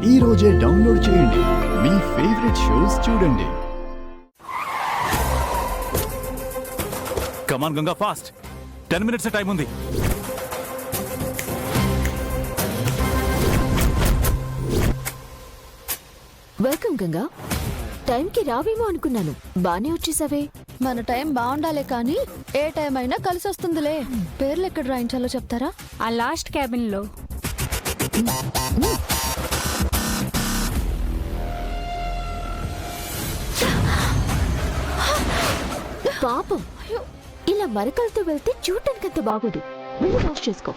ఈ రోజే డౌన్లోడ్ చేయండి. మీ ఫేవరెట్ షోస్ చూడండి. కమాన్ గంగా, ఫాస్ట్. 10 minutes టైం ఉంది. వెల్కమ్ గంగా. టైంకి రావేమో అనుకున్నాను, బానే వచ్చేసావే. మన టైం బాగుండాలే కానీ ఏ టైం అయినా కలిసి వస్తుందిలే. పేర్లు ఎక్కడ రాయించాలో చెప్తారా? ఆ లాస్ట్ క్యాబిన్ లో. పాపం, ఇలా మరకలతో వెళ్తే చూడటానికి అంత బాగోదు. వెళ్ళి వాష్ చేసుకో.